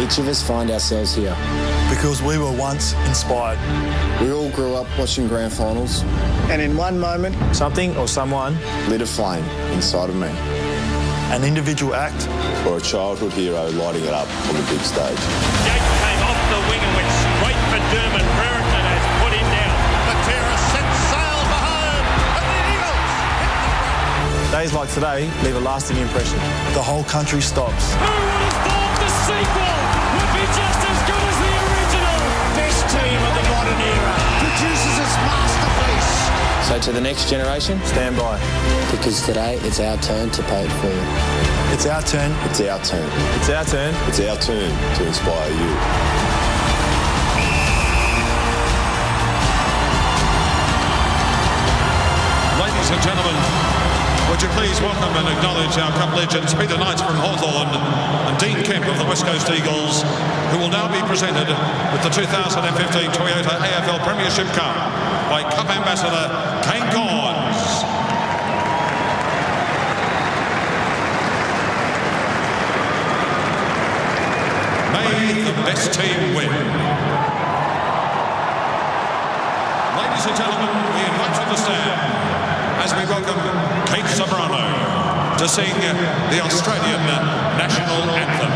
Each of us find ourselves here because we were once inspired. We all grew up watching grand finals, and in one moment, something or someone lit a flame inside of me. An individual act or a childhood hero lighting it up on the big stage. Jake came off the wing and went straight for Dermot. Brereton has put him down. Matera sets sail for home, and the Eagles hit the ground. Days like today leave a lasting impression. The whole country stops. Who would have thought the sequel would be just as good as the original? Best team of the modern era produces its masterpiece. So to the next generation, stand by. Because today it's our turn to pay it forward. It's our turn. It's our turn. It's our turn. It's our turn to inspire you. Ladies and gentlemen, would you please welcome and acknowledge our Cup legends, Peter Knight from Hawthorn and Dean Kemp of the West Coast Eagles, who will now be presented with the 2015 Toyota AFL Premiership Cup by Cup Ambassador Kane Corns. May the best team win. Ladies and gentlemen, we invite you to stand as we welcome Kate Sobrano to sing the Australian National Anthem.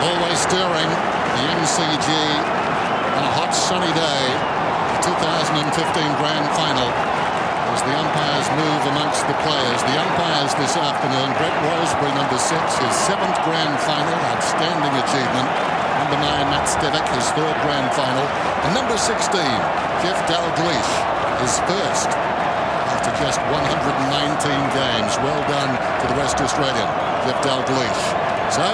Always stirring, the MCG on a hot sunny day, the 2015 Grand Final, as the umpires move amongst the players. The umpires this afternoon, Brett Rosebery, number 6, his 7th Grand Final, outstanding achievement. Number 9, Matt Stevick, his 3rd Grand Final. And number 16, Jeff Dalglish, his first after just 119 games. Well done to the West Australian, Jeff Dalglish. So,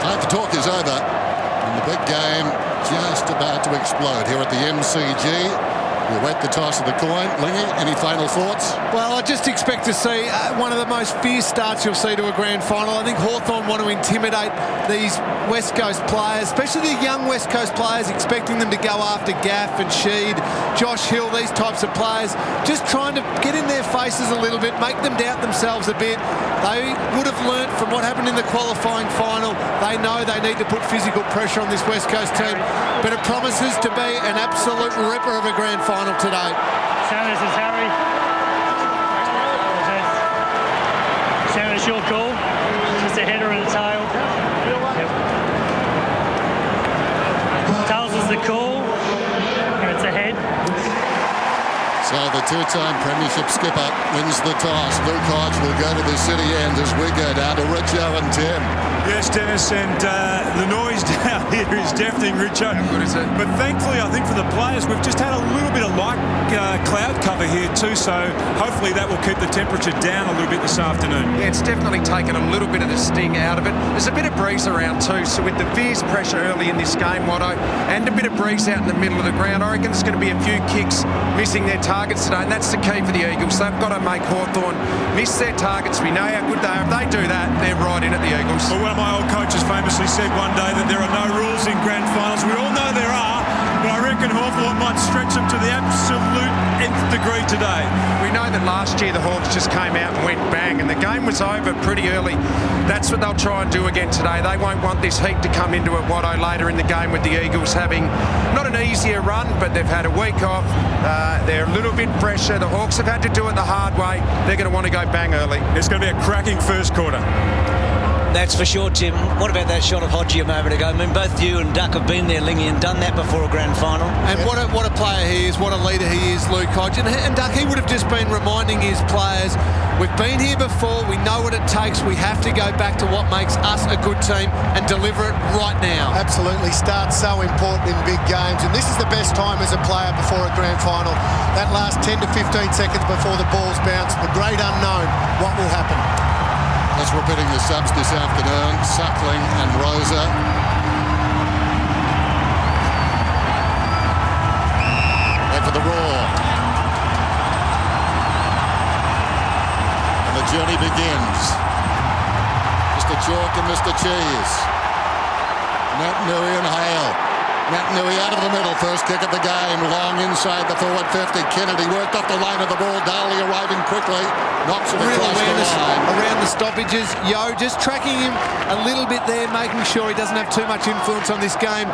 time to talk is over, and the big game just about to explode here at the MCG. We'll wet the toss of the coin. Lingy, any final thoughts? Well, I just expect to see one of the most fierce starts you'll see to a grand final. I think Hawthorn want to intimidate these West Coast players, especially the young West Coast players, expecting them to go after Gaff and Sheed, Josh Hill, these types of players, just trying to get in their faces a little bit, make them doubt themselves a bit. They would have learnt from what happened in the qualifying final. They know they need to put physical pressure on this West Coast team, but it promises to be an absolute ripper of a grand final today. Sanders is Harry. Sanders, your call. Just a header and a tail. Yep. Tails is the call, and it's a head. So the two-time premiership skipper wins the toss. Luke Hodge will go to the city end as we go down to Richo and Tim. Yes, Dennis, and the noise down here is deafening, Richo. How good is it? But thankfully, I think for the players, we've just had a little bit of light cloud cover here too, so hopefully that will keep the temperature down a little bit this afternoon. Yeah, it's definitely taken a little bit of the sting out of it. There's a bit of breeze around too, so with the fierce pressure early in this game, Watto, and a bit of breeze out in the middle of the ground, I reckon there's going to be a few kicks missing their targets today, and that's the key for the Eagles. They've got to make Hawthorn miss their targets. We know how good they are. If they do that, they're right in at the Eagles. Well, one of my old coaches famously said one day that there are no rules in grand finals. We all know there are, but I reckon Hawthorn might stretch them to the absolute nth degree today. We know that last year the Hawks just came out and went bang, and the game was over pretty early. That's what they'll try and do again today. They won't want this heat to come into it, Watto, later in the game with the Eagles having not an easier run, but they've had a week off. They're a little bit fresher. The Hawks have had to do it the hard way. They're going to want to go bang early. It's going to be a cracking first quarter. That's for sure, Tim. What about that shot of Hodgie a moment ago? I mean, both you and Duck have been there, Lingy, and done that before a grand final. And what a player he is, what a leader he is, Luke Hodge. And Duck, he would have just been reminding his players, we've been here before, we know what it takes, we have to go back to what makes us a good team and deliver it right now. Absolutely. Start's so important in big games, and this is the best time as a player before a grand final. That last 10 to 15 seconds before the ball's bounced, the great unknown, what will happen? Just repeating the subs this afternoon, Suckling and Rosa. Wait for the roar. And the journey begins. Mr. Chalk and Mr. Cheese. Nat Nui and Hale. Nat Nui out of the middle, first kick of the game, long inside the forward 50. Kennedy worked off the line of the ball. Darley arriving quickly, knocks it across the line. Around the stoppages, Yo just tracking him a little bit there, making sure he doesn't have too much influence on this game.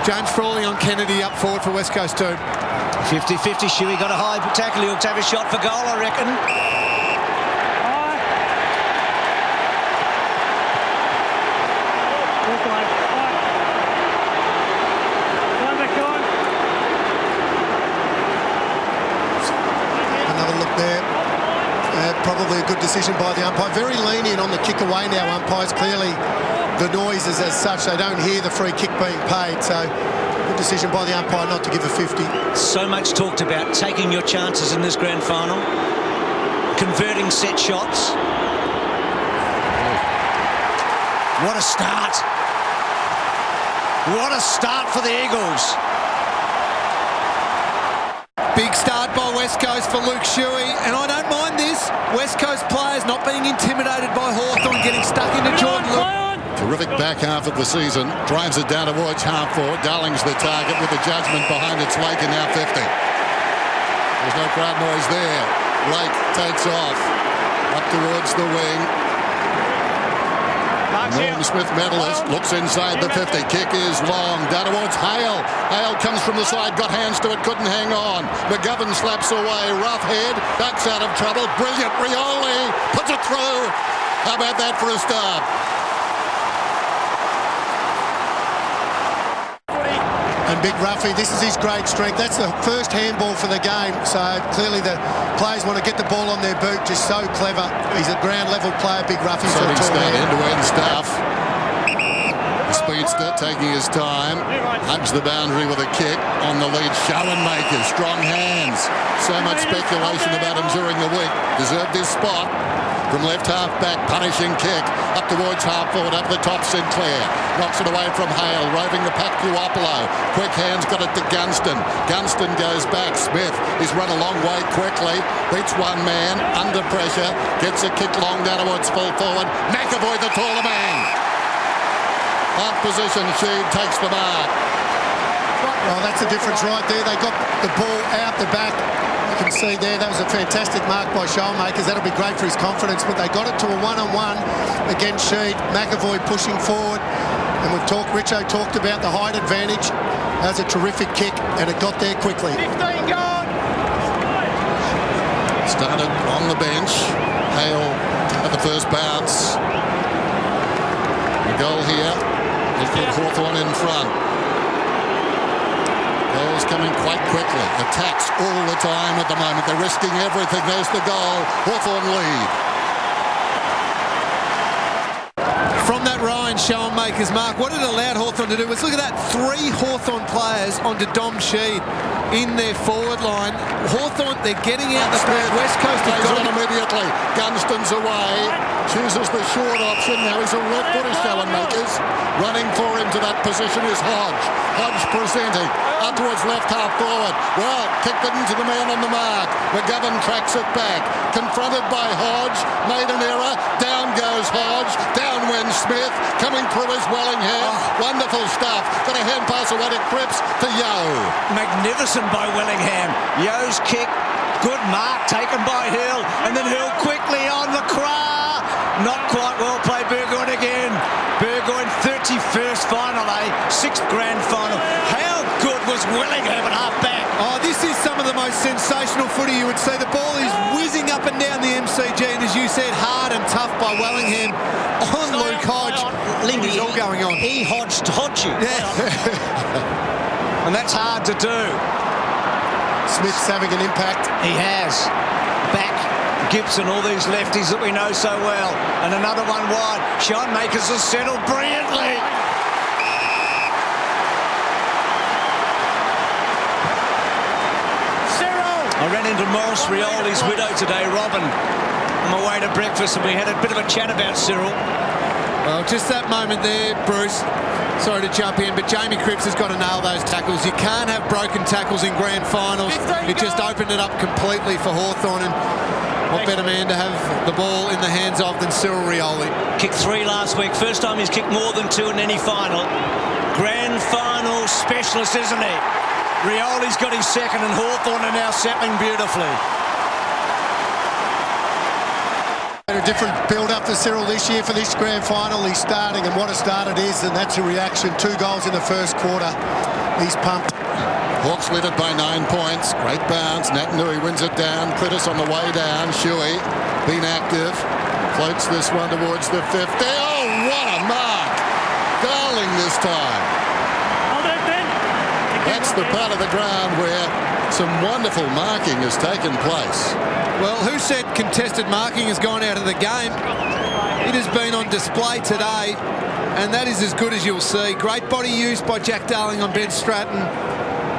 James Frawley on Kennedy up forward for West Coast 2. 50-50, Shuey got a high tackle. He'll have a shot for goal, I reckon. Probably a good decision by the umpire. Very lenient on the kick away now, umpires. Clearly the noise is as such. They don't hear the free kick being paid. So good decision by the umpire not to give a 50. So much talked about taking your chances in this grand final. Converting set shots. What a start. What a start for the Eagles. Big start by West Coast for Luke Shuey, and I don't mind this. West Coast players not being intimidated by Hawthorn, getting stuck into Jordan. Terrific back half of the season. Drives it down towards half forward. Darling's the target with the judgment behind its wake and now 50. There's no crowd noise there. Blake takes off. Up towards the wing. Norman Smith medalist looks inside the 50. Kick is long. Down towards Hale. Hale comes from the side, got hands to it, couldn't hang on. McGovern slaps away. Rough head. Ducks out of trouble. Brilliant. Rioli puts it through. How about that for a start? And Big Ruffy, this is his great strength. That's the first handball for the game. So clearly the players want to get the ball on their boot. Just so clever. He's a ground level player, Big Ruffy. Setting start, end-to-end stuff. The speedster taking his time. Hugs the boundary with a kick on the lead. Schoenmaker, strong hands. So much speculation about him during the week. Deserved his spot. From left half back, punishing kick. Up towards half forward, up the top Sinclair. Knocks it away from Hale, roving the pack to Opolo. Quick hands got it to Gunston. Gunston goes back. Smith is run a long way quickly. Beats one man, under pressure. Gets a kick long down towards full forward. McAvoy, the taller man. Out position, Sheed takes the mark. Well, that's the difference right there. They got the ball out the back. You can see there, that was a fantastic mark by Schoenmakers. That'll be great for his confidence, but they got it to a one-on-one against Sheed. McAvoy pushing forward, and Richo talked about the height advantage. That was a terrific kick, and it got there quickly. 15 gone. Started on the bench. Hale at the first bounce. The goal here will put Hawthorn in front. Goals coming quite quickly. Attacks all the time at the moment. They're risking everything. There's the goal. Hawthorn lead. From that Ryan Schoenmaker's mark, what it allowed Hawthorn to do was, look at that, 3 Hawthorn players onto Dom Sheed in their forward line. Hawthorn, they're getting out the back. West Coast has got it immediately. Gunston's away. Chooses the short option. Now he's a left-footer, Schoenmakers. Running for him to that position is Hodge. Hodge presenting. Up towards left half forward. Well, kicked it into the man on the mark. McGovern tracks it back. Confronted by Hodge. Made an error. Down goes Hodge. Down went Smith. Coming through is Wellingham. Wonderful stuff. Got a hand pass away to Cripps to Yo. Magnificent by Wellingham. Yo's kick. Good mark taken by Hill. And then Hill quickly on the Cra. Not quite well played. Burgoyne again. Burgoyne 31st final, 6th grand final. How good was Wellingham at half back? Oh, this is some of the most sensational footy you would see. The ball is whizzing up and down the MCG, and as you said, hard and tough by Wellingham on Luke Hodge. Lindy, it's all going on. He hodged Hodge. Yeah. And that's hard to do. Smith's having an impact. He has. Back. Gibson, all these lefties that we know so well. And another one wide. Shinemakers has settled brilliantly. I ran into Morris Rioli's widow today, Robin, on my way to breakfast, and we had a bit of a chat about Cyril. Well, just that moment there, Bruce. Sorry to jump in, but Jamie Cripps has got to nail those tackles. You can't have broken tackles in grand finals. It just opened it up completely for Hawthorn, and what better man to have the ball in the hands of than Cyril Rioli. Kicked 3 last week. First time he's kicked more than 2 in any final. Grand final specialist, isn't he? Rioli's got his second, and Hawthorn are now settling beautifully. A different build-up for Cyril this year for this grand final. He's starting, and what a start it is, and that's a reaction. 2 goals in the first quarter. He's pumped. Hawks lead it by 9 points. Great bounce. Naitanui wins it down. Critis on the way down. Shuey being active. Floats this one towards the 50. Oh, what a mark! Darling this time. That's the part of the ground where some wonderful marking has taken place. Well, who said contested marking has gone out of the game? It has been on display today, and that is as good as you'll see. Great body use by Jack Darling on Ben Stratton,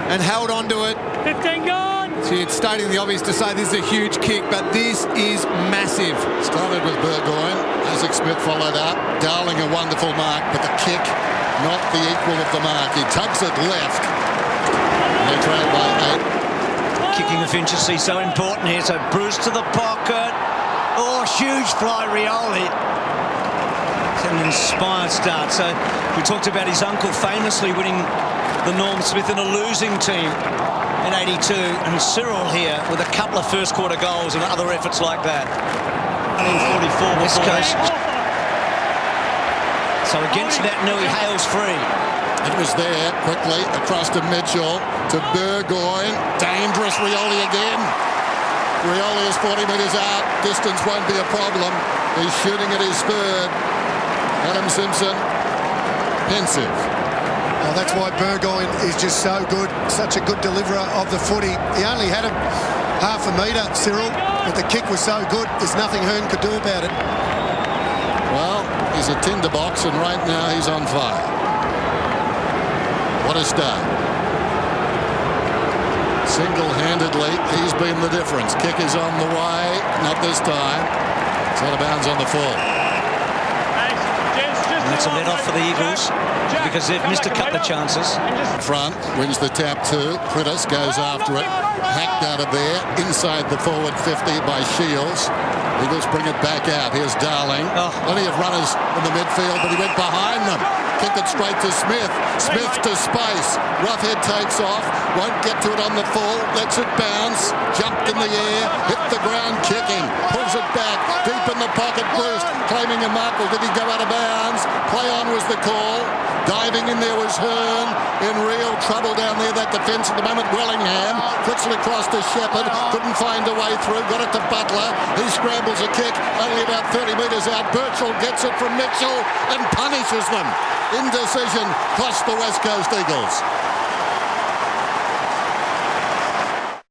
and held on to it. 15 gone. See, it's stating the obvious to say this is a huge kick, but this is massive. Started with Burgoyne. Isaac Smith followed up. Darling a wonderful mark, but the kick not the equal of the mark. He tugs it left. They trail by 8. Kicking efficiency so important here. So Bruce to the pocket. Oh, huge fly, Rioli. It's an inspired start. So we talked about his uncle famously winning the Norm Smith in a losing team in '82, and Cyril here with a couple of first quarter goals and other efforts like that. 144 West Coast. So against that, Nui Hale's free. It was there quickly across to Mitchell, to Burgoyne. Dangerous Rioli again. Rioli is 40 metres out. Distance won't be a problem. He's shooting at his third. Adam Simpson, pensive. Oh, that's why Burgoyne is just so good, such a good deliverer of the footy. He only had him half a metre, Cyril, but the kick was so good, there's nothing Hearn could do about it. Well, he's a tinderbox, and right now he's on fire. What a start. Single-handedly, he's been the difference. Kick is on the way, not this time. It's out of bounds on the full. And that's a let-off for the Eagles because they've missed a couple of chances. Front, wins the tap too. Critis goes after it. Hacked out of there. Inside the forward 50 by Shields. Eagles bring it back out. Here's Darling. Plenty of runners in the midfield, but he went behind them. Kicked it straight to Smith. Smith to space. Roughhead takes off. Won't get to it on the full. Lets it bounce. Jumped in the air. Hit the ground kicking. Pulls it back. Deep in the pocket. Bruce claiming a mark. Or did he go out of bounds? Play on was the call. Diving in there was Hearn. In real trouble down there. That defence at the moment. Wellingham flicks it across to Shepherd. Couldn't find a way through. Got it to Butler. He scrambles a kick. Only about 30 metres out. Birchall gets it from Mitchell and punishes them. Indecision cost the West Coast Eagles.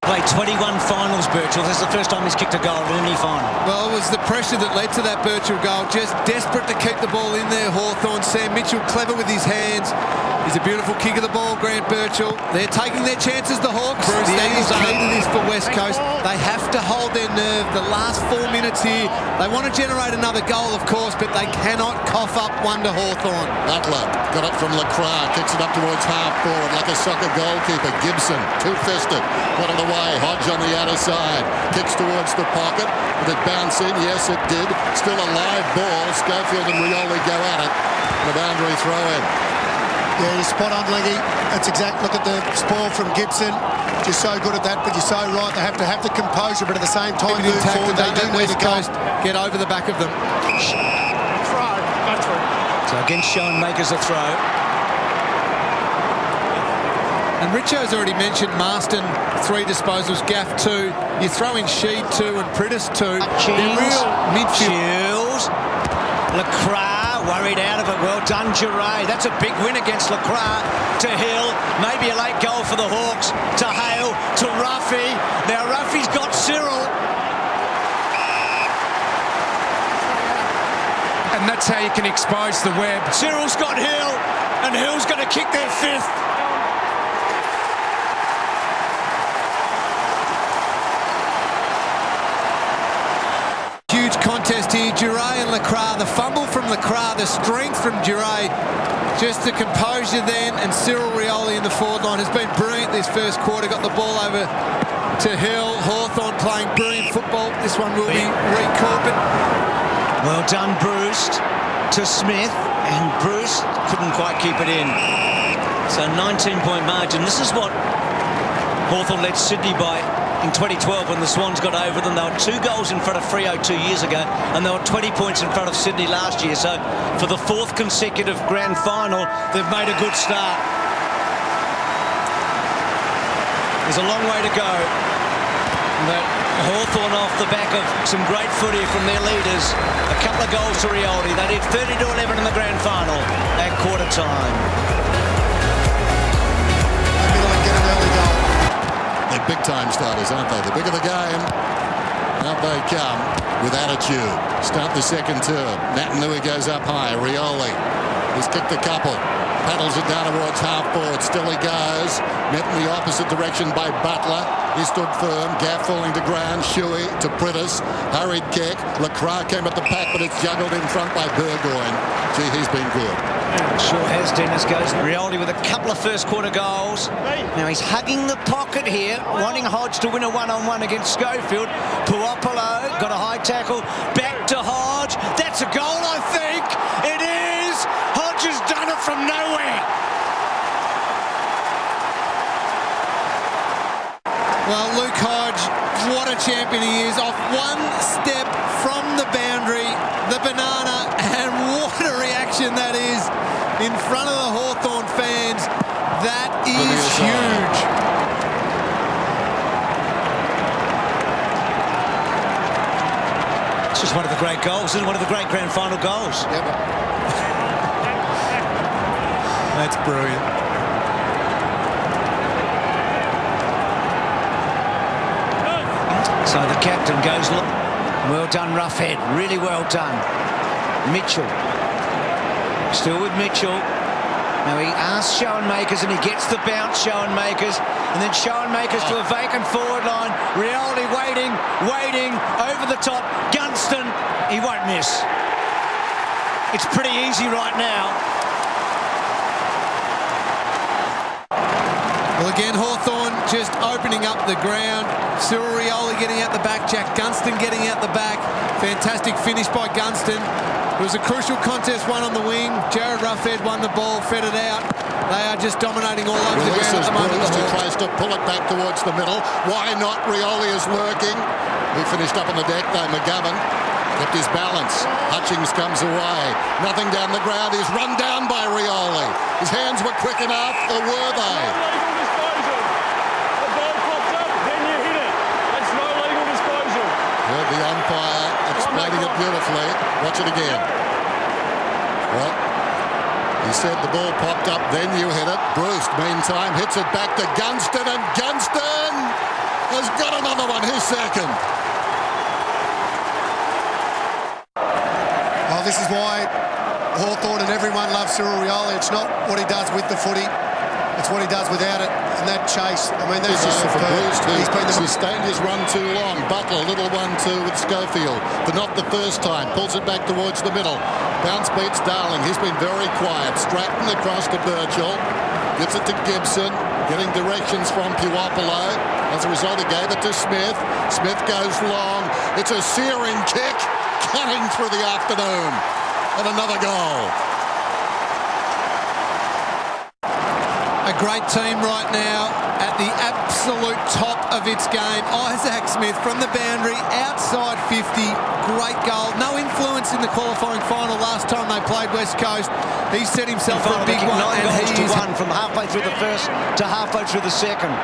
Played 21 finals, Birchall. This is the first time he's kicked a goal in any final. Well, it was the pressure that led to that Birchall goal. Just desperate to keep the ball in there, Hawthorn. Sam Mitchell clever with his hands. It's a beautiful kick of the ball, Grant Birchall. They're taking their chances, the Hawks. Bruce, that is key to this for West Coast. They have to hold their nerve the last 4 minutes here. They want to generate another goal, of course, but they cannot cough up one to Hawthorn. Butler got it from Lacroix, kicks it up towards half forward like a soccer goalkeeper. Gibson, two-fisted, got it away. Hodge on the outer side, kicks towards the pocket. Did it bounce in? Yes, it did. Still a live ball. Schofield and Rioli go at it. The boundary throw in. Yeah, you're spot on, Leggy. That's exact. Look at the spoil from Gibson. Just so good at that, but you're so right. They have to have the composure, but at the same time move forward. They do need West to go. Coast get over the back of them. So against Schoenmakers a throw. And Richo's already mentioned Marston, 3 disposals, Gaff 2. You throw in Sheed 2 and Prittis 2. They're real midfield. Lacroix worried out of it. Well done, Giray. That's a big win against Lacroix. To Hill, maybe a late goal for the Hawks. To Hale, to Ruffy. Now Ruffy's got Cyril. And that's how you can expose the web. Cyril's got Hill, and Hill's going to kick their 5th. Huge contest here. Giray and Lacroix. The fumble from Lacroix, the strength from Giray. Just the composure then, and Cyril Rioli in the forward line has been brilliant this first quarter. Got the ball over to Hill. Hawthorn playing brilliant football. This one will be recalled, but well done, Bruce, to Smith, and Bruce couldn't quite keep it in. So 19-point margin. This is what Hawthorn led Sydney by in 2012 when the Swans got over them. They were 2 goals in front of Freo 2 years ago, and they were 20 points in front of Sydney last year. So for the 4th consecutive grand final, they've made a good start. There's a long way to go, but Hawthorn off the back of some great footy from their leaders. A couple of goals to Rioli. They did 30-11 in the grand final at quarter time. They're big-time starters, aren't they? The bigger the game, out they come with attitude. Start the second term. Natanui goes up high. Rioli, he's kicked a couple. Paddles it down towards half forward. Still he goes. Met in the opposite direction by Butler. He stood firm. Gaff falling to ground. Shuey to Prittis. Hurried kick. Lacroix came at the pack, but it's juggled in front by Burgoyne. Gee, he's been good. Sure has, Dennis. Goes Rioli with a couple of first quarter goals. Now he's hugging the pocket here, wanting Hodge to win a one-on-one against Schofield. Puopolo got a high tackle. Back to Hodge. That's a goal, I think. It is. Hodge has done it from nowhere. well, Luke Hodge, what a champion he is. Off one step from the boundary, the banana, and what a reaction that is in front of the Hawthorn fans. That is huge. It's just one of the great goals, isn't it? One of the great grand final goals. Yep. That's brilliant. So the captain goes, look, well done, Roughhead, really well done. Mitchell, still with Mitchell. Now he asks Schoenmakers and he gets the bounce, Schoenmakers, and then Schoenmakers to a vacant forward line. Rioli waiting, over the top. Gunston, he won't miss. It's pretty easy right now. Well, again, Hawthorn just opening up the ground. Cyril Rioli getting out the back. Jack Gunston getting out the back. Fantastic finish by Gunston. It was a crucial contest, one on the wing. Jared Roughhead won the ball, fed it out. They are just dominating all over the ground at the moment. He tries to pull it back towards the middle. Why not? Rioli is lurking. He finished up on the deck though. McGovern kept his balance. Hutchings comes away. Nothing down the ground. He's run down by Rioli. His hands were quick enough, or were they? Heard the umpire explaining it beautifully. Watch it again. Well, he said the ball popped up, then you hit it. Bruce, meantime, hits it back to Gunston, and Gunston has got another one, his second. Oh, this is why Hawthorn and everyone loves Cyril Rioli. It's not what he does with the footy. It's what he does without it. And that chase, I mean, that's just for superb. Bruce, who He's been sustained his run too long. Butler, little 1-2 with Schofield, but not the first time. Pulls it back towards the middle. Bounce beats Darling. He's been very quiet. Stratton across to Birchall. Gives it to Gibson. Getting directions from Puopolo. As a result, he gave it to Smith. Smith goes long. It's a searing kick. Cutting through the afternoon. And another goal. A great team right now at the absolute top of its game. Isaac Smith from the boundary, outside 50, great goal. No influence in the qualifying final last time they played West Coast. He set himself for a big one. 9 goals to 1 from halfway through the first to halfway through the second.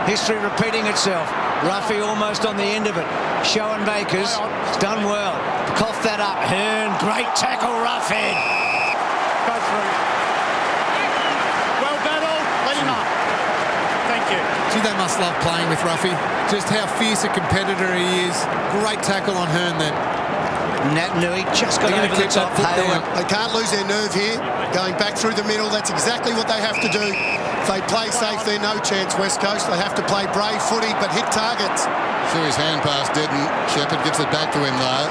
History repeating itself. Ruffy almost on the end of it. Schoenmakers has done well. Coughed that up. Hearn, great tackle, Roughhead. Go through. Well battled. Let him up. Thank you. Gee, they must love playing with Ruffy. Just how fierce a competitor he is. Great tackle on Hearn then. Nat Nui just got over the top. They can't lose their nerve here. Going back through the middle, that's exactly what they have to do. If they play safe, they're no chance, West Coast. They have to play brave footy, but hit targets. Shuey's hand pass didn't. Shepherd gives it back to him, though.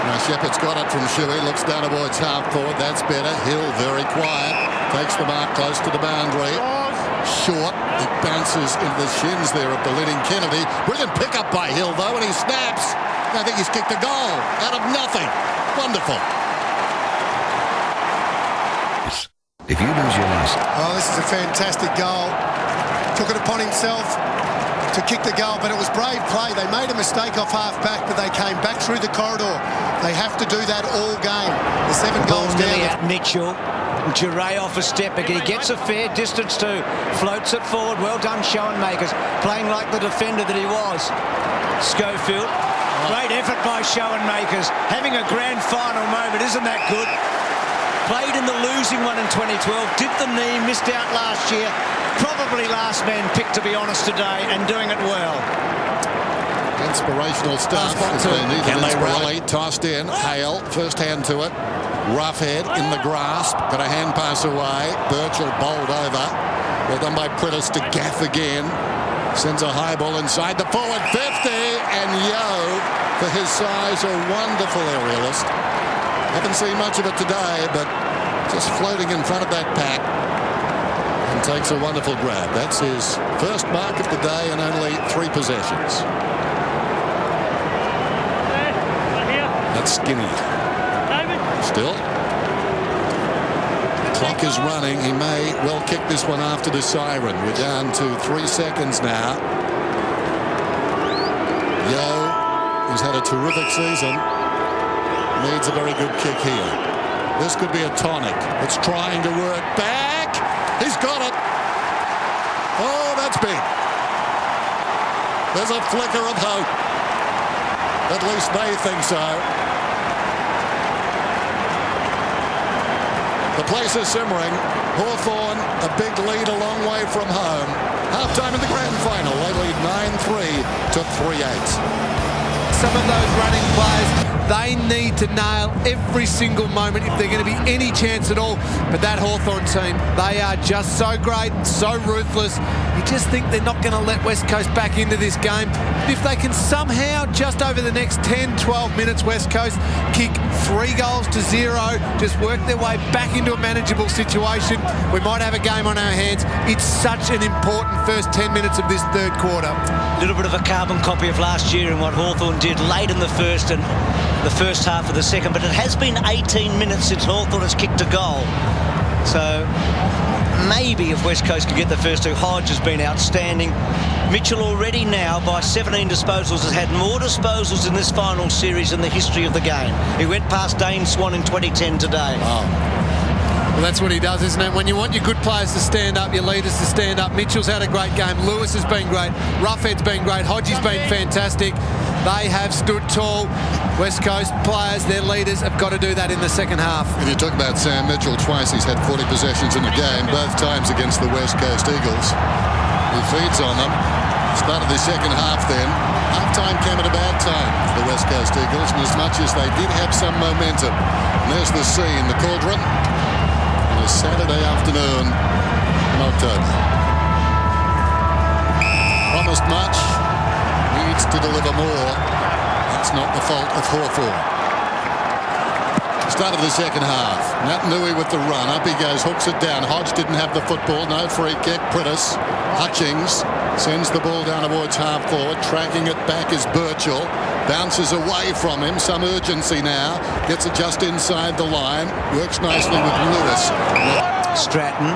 Now Shepherd's got it from Shuey. Looks down towards half forward. That's better. Hill very quiet. Takes the mark close to the boundary. Short. It bounces into the shins there of Belining Kennedy. Brilliant pickup by Hill, though, and he snaps. I think he's kicked a goal out of nothing. Wonderful. If you lose your license. Oh, this is a fantastic goal. Took it upon himself to kick the goal, but it was brave play. They made a mistake off half-back, but they came back through the corridor. They have to do that all game. The 7 goals down. At Mitchell. Giray off a step again. He gets a fair distance too. Floats it forward. Well done, Schoenmakers. Playing like the defender that he was. Schofield. Great effort by Schoenmakers. Having a grand final moment. Isn't that good? Played in the losing one in 2012. Did the knee. Missed out last year. Probably last man picked, to be honest, today, and doing it well. Inspirational stuff. Can they rally? Tossed in. Hale, first hand to it. Roughhead in the grasp. Got a hand pass away. Birchall bowled over. Well done by Prittis to Gaff again. Sends a high ball inside the forward 50. And Yo, for his size, a wonderful aerialist. Haven't seen much of it today, but just floating in front of that pack. And takes a wonderful grab. That's his first mark of the day and only 3 possessions. That's skinny. Still. The clock is running. He may well kick this one after the siren. We're down to 3 seconds now. Yo, who's had a terrific season, needs a very good kick here. This could be a tonic. It's trying to work back. He's got it. Oh, that's big. There's a flicker of hope. At least they think so. The place is simmering. Hawthorn, a big lead a long way from home. Half-time in the grand final. They lead 9-3 to 3-8. Some of those running plays, they need to nail every single moment if they're going to be any chance at all. But that Hawthorn team, they are just so great, so ruthless. You just think they're not going to let West Coast back into this game. If they can somehow, just over the next 10, 12 minutes, West Coast kick 3 goals to 0, just work their way back into a manageable situation, we might have a game on our hands. It's such an important first 10 minutes of this third quarter. A little bit of a carbon copy of last year and what Hawthorn did late in the first and the first half of the second, but it has been 18 minutes since Hawthorn has kicked a goal. So maybe if West Coast could get the first 2, Hodge has been outstanding. Mitchell already now, by 17 disposals, has had more disposals in this final series in the history of the game. He went past Dane Swan in 2010 today. Well, that's what he does, isn't it? When you want your good players to stand up, your leaders to stand up. Mitchell's had a great game. Lewis has been great. Roughhead's been great. Hodgie's been fantastic. They have stood tall. West Coast players, their leaders, have got to do that in the second half. If you talk about Sam Mitchell, twice he's had 40 possessions in the game, both times against the West Coast Eagles. He feeds on them. Start of the second half then. Half-time came at a bad time for the West Coast Eagles, and as much as they did have some momentum. And there's the scene, the Cauldron, on a Saturday afternoon in October. Promised much, needs to deliver more. That's not the fault of Hawthorn. Start of the second half. Natanui with the run. Up he goes, hooks it down. Hodge didn't have the football. No free kick. Prittis. Hutchings sends the ball down towards half forward. Tracking it back is Birchall. Bounces away from him. Some urgency now. Gets it just inside the line. Works nicely with Lewis. Stratton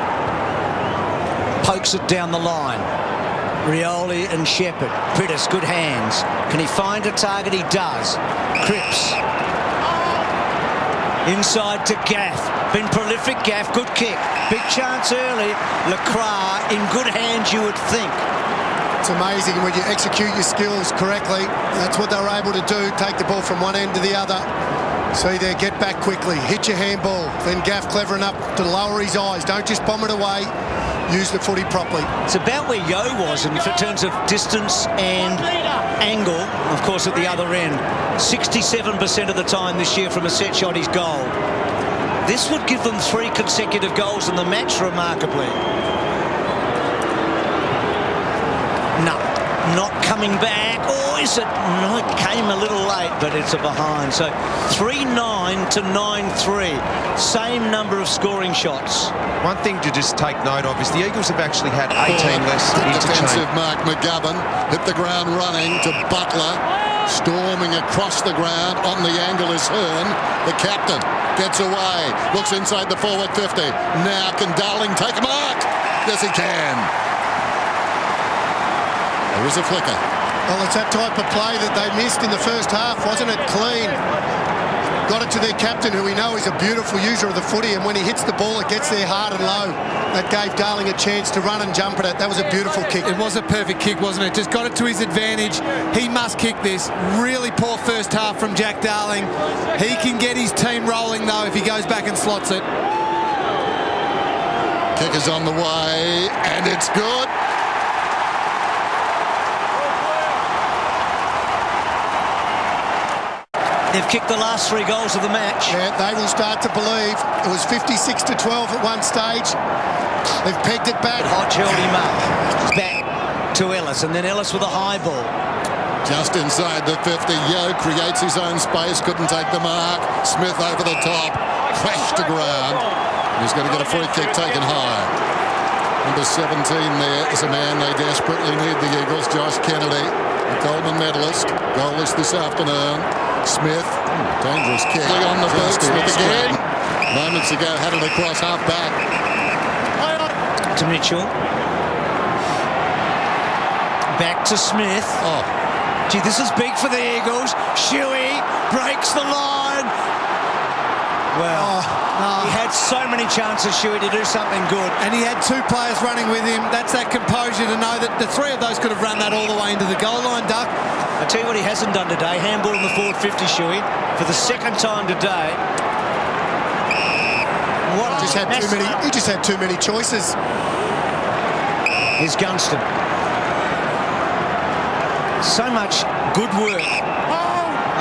pokes it down the line. Rioli and Shepherd. Prittis, good hands. Can he find a target? He does. Cripps. Inside to Gaff. Been prolific, Gaff. Good kick. Big chance early. Lacroix in good hands, you would think. It's amazing when you execute your skills correctly. That's what they were able to do. Take the ball from one end to the other. See there, get back quickly. Hit your handball. Then Gaff clever enough to lower his eyes. Don't just bomb it away. Use the footy properly. It's about where Yo was in terms of distance and angle, of course, at the other end. 67% of the time this year from a set shot is goal. This would give them 3 consecutive goals in the match, remarkably. No, not coming back. Or is it? No, it came a little late, but it's a behind. So 3-9 to 9-3. Same number of scoring shots. One thing to just take note of is the Eagles have actually had 18 less Defensive interchange. mark. McGovern hit the ground running to Butler. Storming across the ground. On the angle is Hearn. The captain gets away. Looks inside the forward 50. Now can Darling take a mark? Yes, he can. There was a flicker. Well, it's that type of play that they missed in the first half, wasn't it? Clean. Got it to their captain, who we know is a beautiful user of the footy, and when he hits the ball, it gets there hard and low. That gave Darling a chance to run and jump at it. That was a beautiful kick. It was a perfect kick, wasn't it? Just got it to his advantage. He must kick this. Really poor first half from Jack Darling. He can get his team rolling, though, if he goes back and slots it. Kick is on the way, and it's good. They've kicked the last 3 goals of the match. Yeah, they will start to believe. It was 56-12 at one stage. They've pegged it back. Hodge held him up. Back to Ellis, and then Ellis with a high ball. Just inside the 50, Yo creates his own space, couldn't take the mark. Smith over the top, crashed to ground. He's going to get a free kick taken high. Number 17 there is a man they desperately need, the Eagles, Josh Kennedy, a Coleman medalist, goalless this afternoon. Smith, dangerous kick. On the boot, Smith again. Moments ago had it across half back. To Mitchell. Back to Smith. Oh. Gee, this is big for the Eagles. Shuey breaks the line. Well, he had so many chances, Shuey, to do something good. And he had 2 players running with him. That's that composure to know that the 3 of those could have run that all the way into the goal line, Duck. I tell you what he hasn't done today. Handball in the forward 50, Shuey, for the second time today. What he just had too many choices. Here's Gunston. So much good work.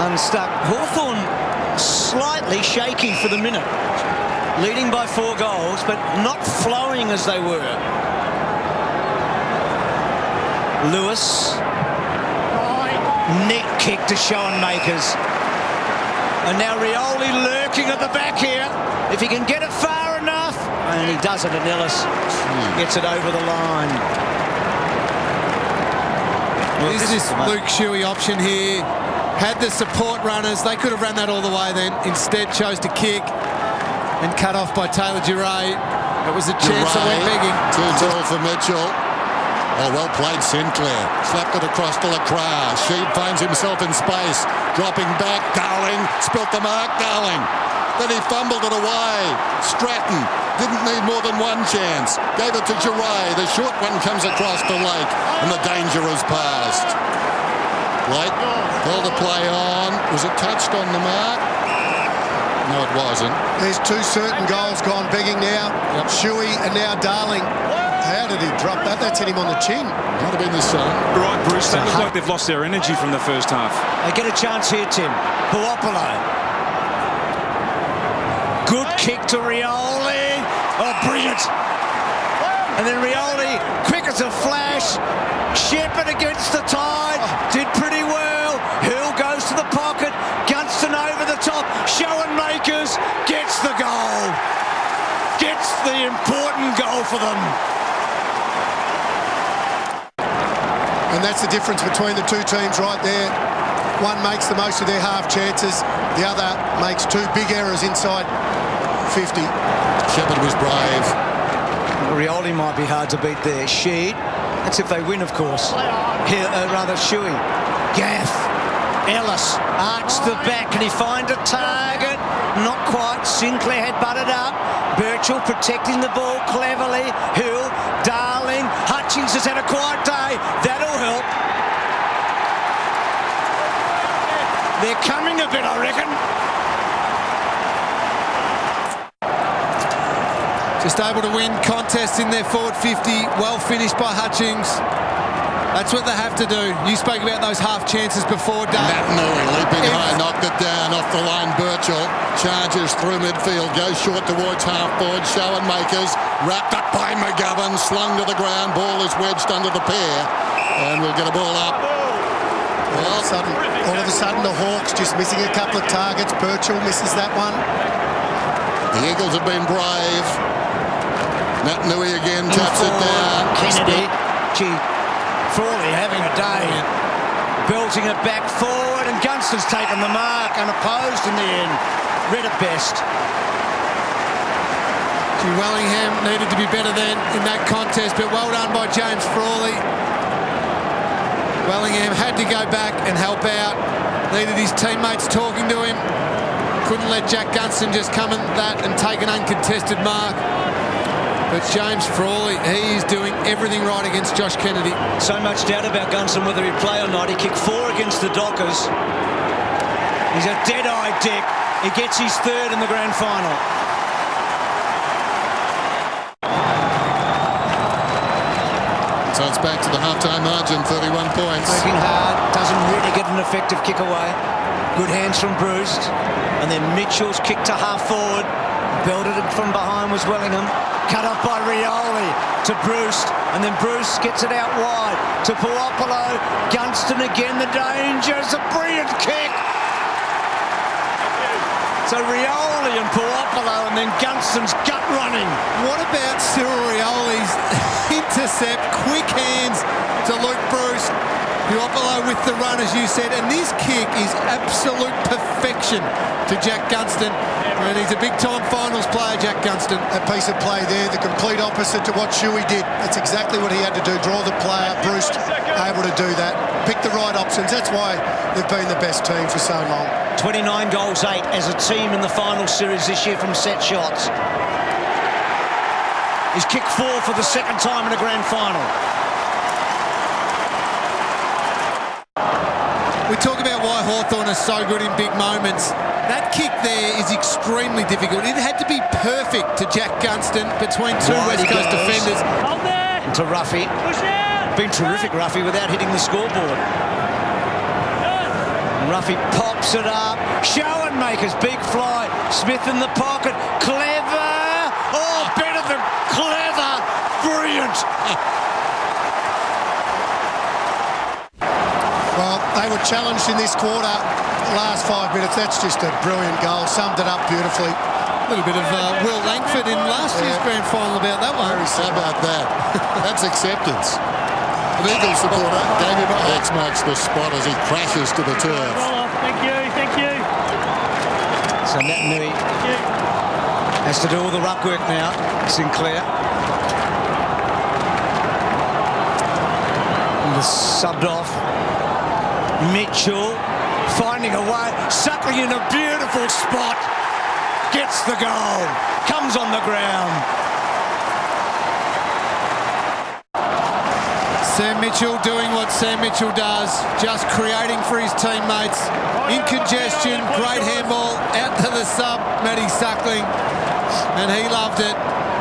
Unstuck. Hawthorn slightly shaky for the minute. Leading by 4 goals, but not flowing as they were. Lewis. Neat kick to Schoenmakers. And now Rioli lurking at the back here. If he can get it far enough. And he does it, and Ellis gets it over the line. Well, Is this Luke Shuey option here? Had the support runners. They could have run that all the way then. Instead chose to kick and cut off by Taylor Duray. It was a chance that went begging. Too tall for Mitchell. Oh, well played, Sinclair. Slapped it across to Lacroix. Sheed finds himself in space. Dropping back. Darling. Spilt the mark. Darling. Then he fumbled it away. Stratton didn't need more than 1 chance. Gave it to Duray. The short one comes across to Lake. And the danger is past. Lake held the play on. Was it touched on the mark? No, it wasn't. There's 2 certain goals gone begging now. Shuey and now Darling. How did he drop that? That's hit him on the chin. Might have been the sun. Right, Bruce, they look like they've lost their energy from the first half. They get a chance here, Tim. Puopolo. Good kick to Rioli. Oh, brilliant. And then Rioli, quick as a flash. Shepherd against the tide. Did pretty well. Hill goes to the pocket. Gunston over the top. Schoenmakers gets the goal. Gets the important goal for them. And that's the difference between the two teams right there. One makes the most of their half chances. The other makes two big errors inside 50. Shepherd was brave. Rioli might be hard to beat there. Sheed. That's if they win, of course. Here, rather, Shuey. Gaff. Ellis arcs the back. Can he find a target? Not quite. Sinclair had butted up. Birchall protecting the ball cleverly. Hill, Darling. Hutchings has had a quiet day. That'll help. They're coming a bit, I reckon. Just able to win contests in their forward 50. Well finished by Hutchings. That's what they have to do. You spoke about those half chances before, Dave. Naitanui leaping high, knocked it down off the line. Birchall charges through midfield, goes short towards half forward. Schoenmakers wrapped up by McGovern, slung to the ground. Ball is wedged under the pair, and we'll get a ball up. All of a sudden, the Hawks just missing a couple of targets. Birchall misses that one. The Eagles have been brave. Naitanui again taps it down. Kennedy. Gee, Frawley having a day. Belting it back forward, and Gunston's taken the mark, unopposed in the end. Read it best. Gee, Wellingham needed to be better then in that contest, but well done by James Frawley. Wellingham had to go back and help out. Needed his teammates talking to him. Couldn't let Jack Gunston just come in that and take an uncontested mark. But James Frawley, he is doing everything right against Josh Kennedy. So much doubt about Gunston whether he'd play or not. He kicked 4 against the Dockers. He's a dead-eyed Dick. He gets his third in the grand final. So it's back to the half-time margin, 31 points. Working hard, doesn't really get an effective kick away. Good hands from Bruce. And then Mitchell's kick to half forward. Belted it from behind was Wellingham. Cut off by Rioli to Bruce. And then Bruce gets it out wide to Puopolo. Gunston again, the danger. It's a brilliant kick. So Rioli and Puopolo, and then Gunston's gut running. What about Cyril Rioli's intercept? Quick hands to Luke Bruce. Puopolo with the run, as you said, and this kick is absolute perfection to Jack Gunston. And he's a big-time finals player, Jack Gunston. That piece of play there, the complete opposite to what Shuey did. That's exactly what he had to do, draw the player. Bruce able to do that. Pick the right options. That's why they've been the best team for so long. 29 goals, 8 as a team in the final series this year from set shots. He's kicked 4 for the second time in a grand final. We talk about why Hawthorn is so good in big moments. That kick there is extremely difficult. It had to be perfect to Jack Gunston between two West Coast defenders. And to Ruffy. Been terrific, Ruffy, without hitting the scoreboard. And Ruffy pops it up. Schoenmakers, big fly. Smith in the pocket. Clever. Oh, better than clever. Brilliant. Well, they were challenged in this quarter. Last 5 minutes, that's just a brilliant goal. Summed it up beautifully. A little bit of Will Langford in last year's grand final about that one. How about that? That's acceptance. An Eagles supporter gave him X marks the spot as he crashes to the turf. Thank you, thank you. So Naitanui has to do all the ruck work now. Sinclair. And the subbed off. Mitchell finding a way, Suckling in a beautiful spot, gets the goal, comes on the ground. Sam Mitchell doing what Sam Mitchell does, just creating for his teammates. In congestion, great handball, out to the sub, Matty Suckling, and he loved it.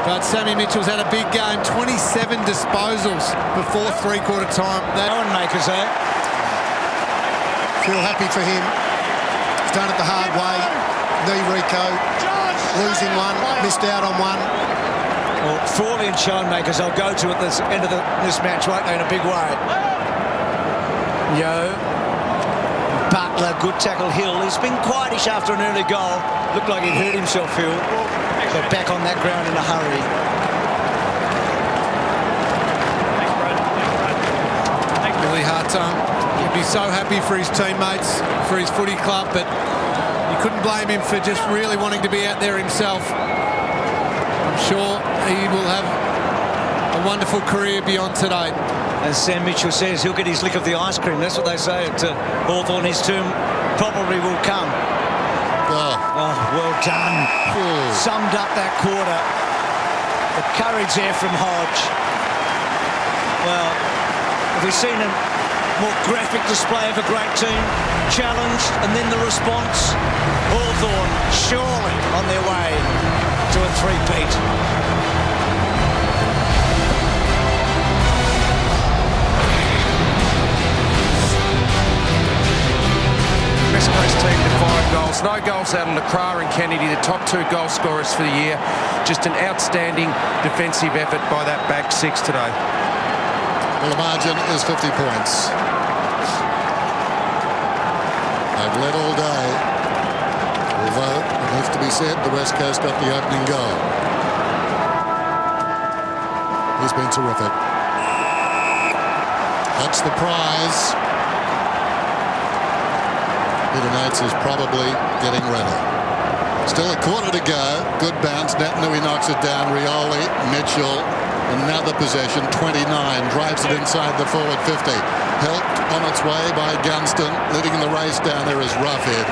But Sammy Mitchell's had a big game, 27 disposals before three-quarter time. Owen makers there. Feel happy for him. He's done it the hard way. Knee Rico, losing one, missed out on one. Well, Frawley and Schoenmakers I'll go to at the end of this match, won't they, in a big way. Yo. Butler, good tackle. Hill. He's been quietish after an early goal. Looked like he'd hurt himself, Hill. So back on that ground in a hurry. Really hard time. He'd be so happy for his teammates, for his footy club, but you couldn't blame him for just really wanting to be out there himself. I'm sure he will have a wonderful career beyond today. As Sam Mitchell says, he'll get his lick of the ice cream. That's what they say at Hawthorn. His term probably will come. Oh, well done. Summed up that quarter. The courage there from Hodge. Well, have we seen a more graphic display of a great team? Challenged, and then the response. Hawthorn surely on their way to a three-peat. West Coast team to 5 goals. No goals out of LeCras and Kennedy, the top 2 goal scorers for the year. Just an outstanding defensive effort by that back 6 today. Well, the margin is 50 points. They've led all day. Although, it needs to be said, the West Coast got the opening goal. He's been terrific. That's the prize. Peter Nates is probably getting ready. Still a quarter to go. Good bounce. Natanui knocks it down. Rioli, Mitchell, another possession. 29 drives it inside the forward 50. Helped on its way by Gunston. Leading the race down there is Roughhead.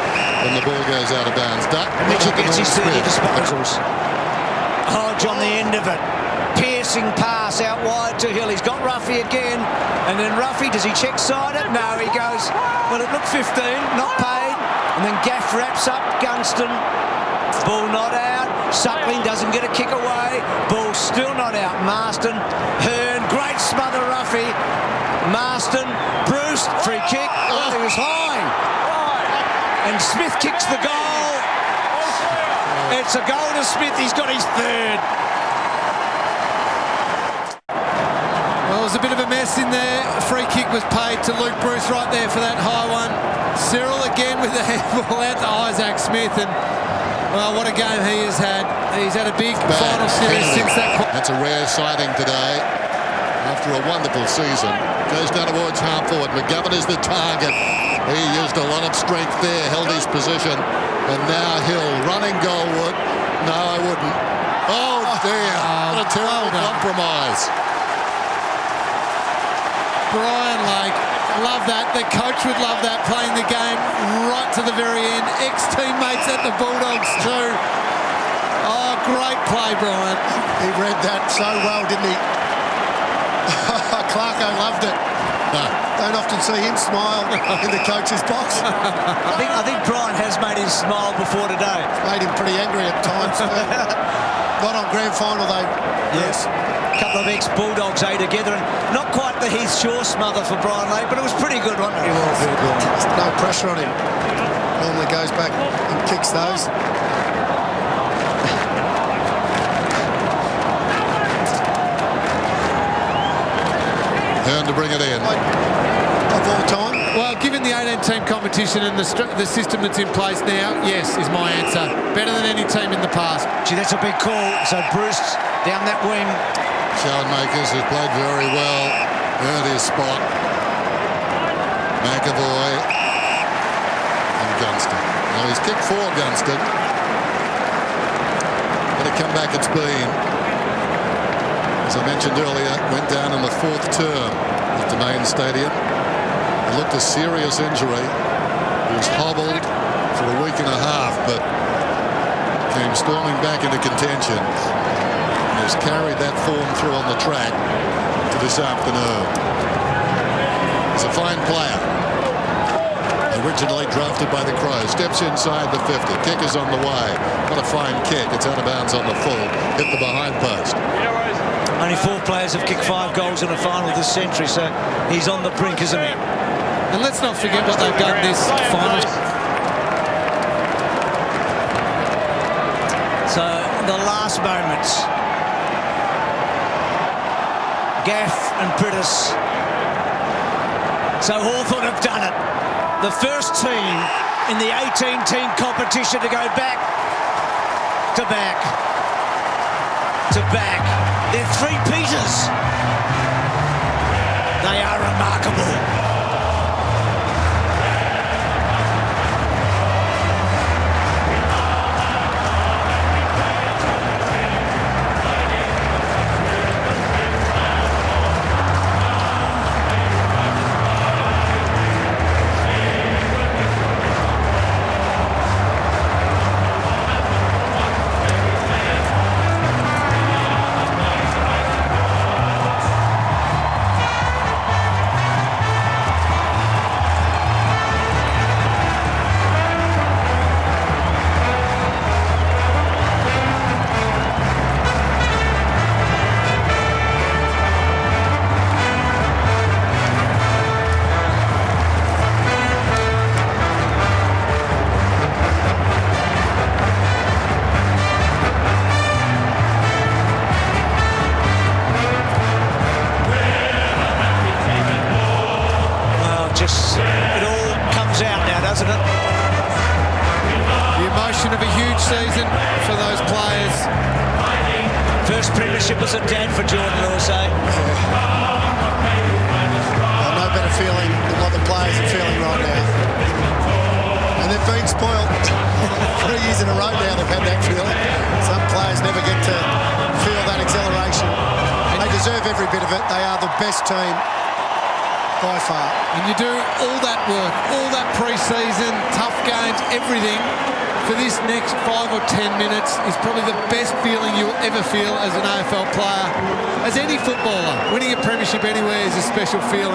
And the ball goes out of bounds. Duck. Mitchell gets his 30 disposals. Hodge on the end of it. Piercing pass out wide to Hill. He's got Ruffy again. And then Ruffy, does he check side it? No, he goes, well, it looked 15, not paid. And then Gaff wraps up Gunston. Ball not out. Suckling doesn't get a kick away. Ball still not out. Marston, Hearn, great smother Ruffy. Marston, Bruce, free kick. Oh, he was high. And Smith kicks the goal. It's a goal to Smith. He's got his 3rd. Well, it was a bit of a mess in there. A free kick was paid to Luke Bruce right there for that high one. Cyril again with the handball out to Isaac Smith, and well, what a game he has had. He's had a big final series since that. That's a rare sighting today. After a wonderful season, goes down towards half forward. McGovern is the target. He used a lot of strength there, held his position, and now Hill running goalward. No, I wouldn't. Oh dear! What a terrible compromise. Brian Lake, love that. The coach would love that, playing the game right to the very end. Ex-teammates at the Bulldogs too. Oh, great play, Brian. He read that so well, didn't he? Clarko loved it. Don't often see him smile in the coach's box. I think Brian has made him smile before today. It's made him pretty angry at times. Not on grand final though. Yes. A couple of ex-Bulldogs together, and not quite the Heath Shaw smother for Brian Lake, but it was pretty good, wasn't it? It was very good. No pressure on him. Normally goes back and kicks those. Hearn to bring it in. Of all time? Well, given the 18-team competition and the system that's in place now, yes, is my answer. Better than any team in the past. Gee, that's a big call. So Bruce down that wing. Schoenmakers has played very well. Earned his spot. McAvoy and Gunston. Now he's kicked 4 Gunston. What a comeback it's been. As I mentioned earlier, went down in the 4th term at the main stadium. It looked a serious injury. He was hobbled for a week and a half, but came storming back into contention. And has carried that form through on the track to this afternoon. He's a fine player. Originally drafted by the Crows. Steps inside the 50. Kick is on the way. What a fine kick. It's out of bounds on the full. Hit the behind post. Only 4 players have kicked 5 goals in a final this century, so he's on the brink, isn't he? And let's not forget what they've done this final. So the last moments. Gaff and Prittis. So Hawthorn have done it. The first team in the 18-team competition to go back to back to back. They're 3-peaters. They are remarkable. It all comes out now, doesn't it? The emotion of a huge season for those players. First premiership as a dad for Jordan Lewis, eh? No better feeling than what the players are feeling right now. And they've been spoiled 3 years in a row now. They've had that feeling. Some players never get to feel that exhilaration. They deserve every bit of it. They are the best team by far. And you do all that work, all that pre-season, tough games, everything, for this next 5 or 10 minutes is probably the best feeling you'll ever feel as an AFL player. As any footballer, winning a premiership anywhere is a special feeling.